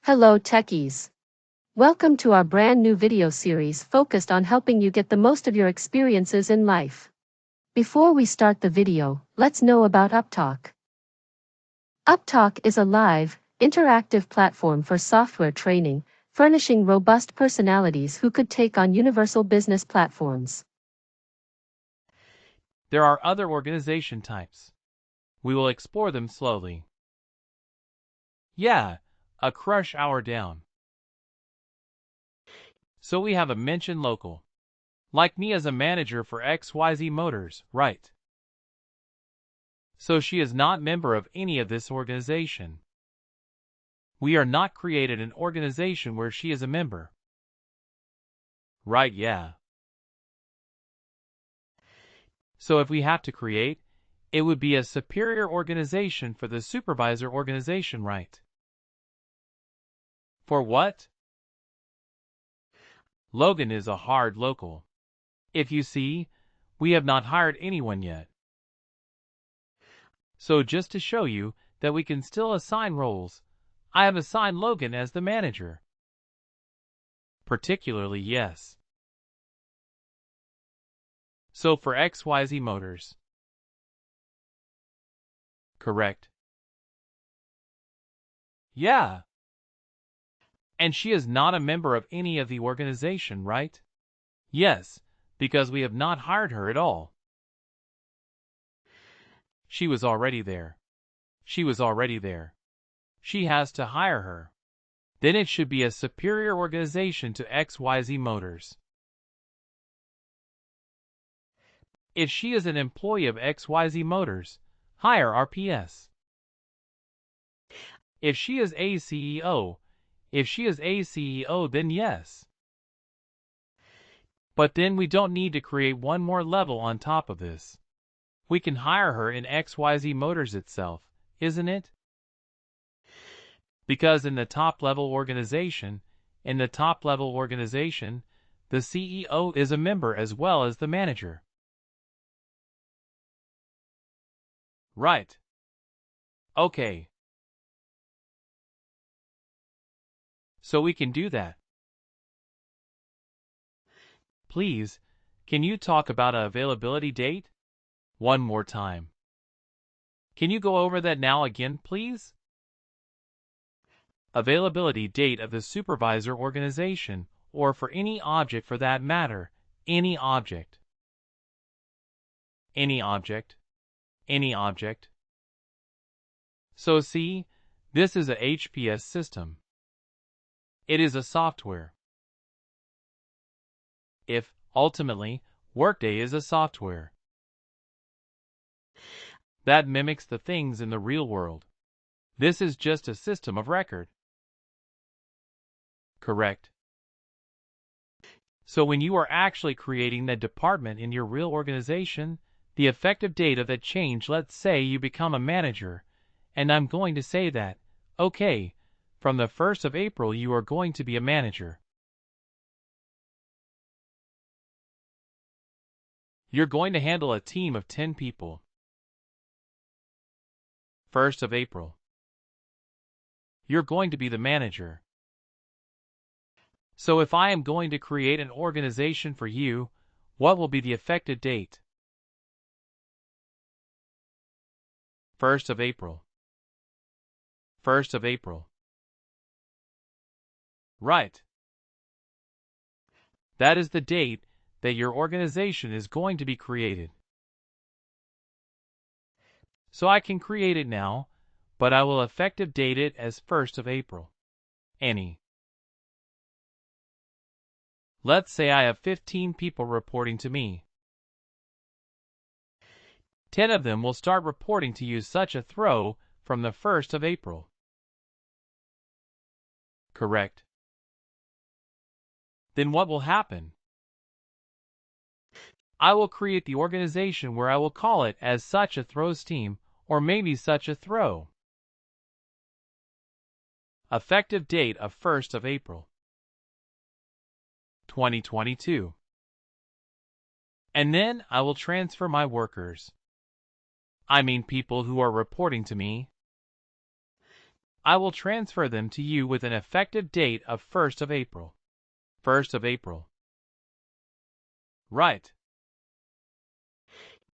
Hello techies. Welcome to our brand new video series focused on helping you get the most of your experiences in life. Before we start the video, let's know about Upptalk. Upptalk is a live, interactive platform for software training, furnishing robust personalities who could take on universal business platforms. There are other organization types. We will explore them slowly. Yeah, a crush hour down. So we have a mention local. Like me as a manager for XYZ Motors, right? So she is not member of any of this organization. We are not created an organization where she is a member. Right, yeah. So if we have to create, it would be a superior organization for the supervisor organization, right? For what? Logan is a hard local. If you see, we have not hired anyone yet. So just to show you that we can still assign roles, I have assigned Logan as the manager. Particularly, yes. So for XYZ Motors. Correct. Yeah. And she is not a member of any of the organization, right? Yes, because we have not hired her at all. She was already there. She was already there. She has to hire her. Then it should be a superior organization to XYZ Motors. If she is an employee of XYZ Motors, hire RPS. If she is a CEO, then yes. But then we don't need to create one more level on top of this. We can hire her in XYZ Motors itself, isn't it? Because in the top-level organization, the CEO is a member as well as the manager. Right. Okay. So we can do that. Please, can you talk about an availability date? One more time. Can you go over that now again, please? Availability date of the supervisor organization, or for any object for that matter, any object. Any object. Any object. So see, this is a HPS system. It is a software. If, ultimately, Workday is a software that mimics the things in the real world. This is just a system of record. Correct. So when you are actually creating that department in your real organization, the effective date of that change, let's say you become a manager, and I'm going to say that, okay, from the 1st of April you are going to be a manager. You're going to handle a team of 10 people. 1st of April. You're going to be the manager. So if I am going to create an organization for you, what will be the effective date? 1st of April. 1st of April. Right. That is the date that your organization is going to be created. So I can create it now, but I will effective date it as 1st of April. Any. Let's say I have 15 people reporting to me. 10 of them will start reporting to you such a throw from the 1st of April. Correct. Then what will happen? I will create the organization where I will call it as such a throws team, or maybe such a throw. Effective date of 1st of April. 2022. And then I will transfer my workers. I mean people who are reporting to me. I will transfer them to you with an effective date of 1st of April. 1st of April. Right.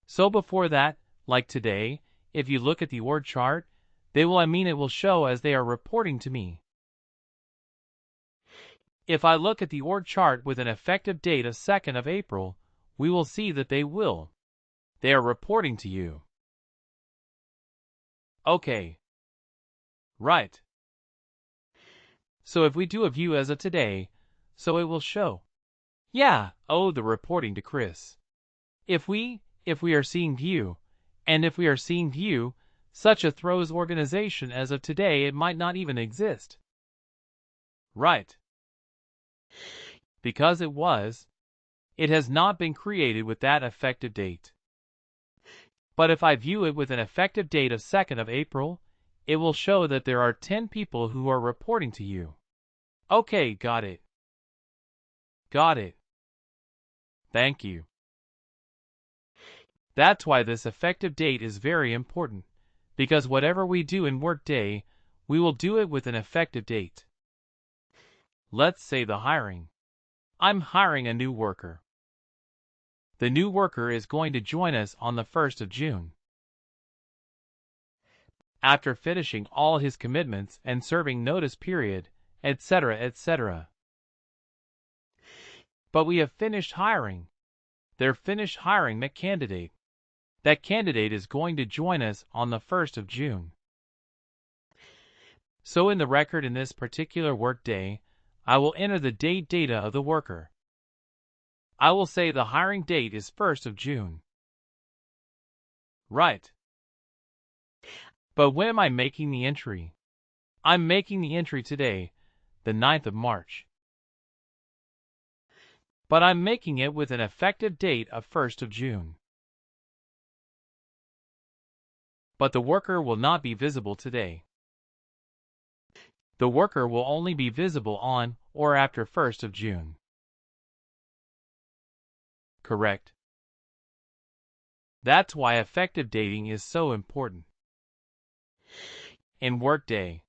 So before that, like today, if you look at the org chart, it will show as they are reporting to me. If I look at the org chart with an effective date of 2nd of April, we will see that they are reporting to you. Okay. Right. So if we do a view as of today, so it will show. Yeah, the reporting to Chris. If we are seeing view, and if we are seeing view, such a throws organization as of today, it might not even exist. Right. Because it has not been created with that effective date. But if I view it with an effective date of 2nd of April, it will show that there are 10 people who are reporting to you. Okay, got it. Got it. Thank you. That's why this effective date is very important, because whatever we do in Workday, we will do it with an effective date. Let's say the hiring. I'm hiring a new worker. The new worker is going to join us on the 1st of June. After finishing all his commitments and serving notice period, etc., etc. But we have finished hiring. They're finished hiring that candidate. That candidate is going to join us on the 1st of June. So in the record in this particular Workday, I will enter the date data of the worker. I will say the hiring date is 1st of June. Right. But when am I making the entry? I'm making the entry today, the 9th of March. But I'm making it with an effective date of 1st of June. But the worker will not be visible today. The worker will only be visible on or after 1st of June. Correct. That's why effective dating is so important. In Workday,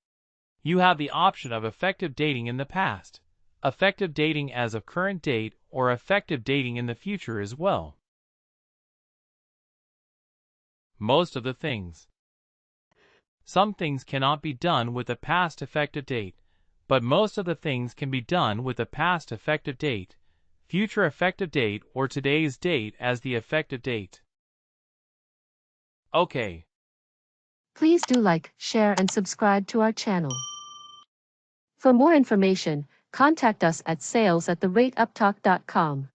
you have the option of effective dating in the past, effective dating as of current date, or effective dating in the future as well. Most of the things. Some things cannot be done with the past effective date, but most of the things can be done with the past effective date, future effective date, or today's date as the effective date. Okay. Please do like, share, and subscribe to our channel. For more information, contact us at sales@upptalk.com.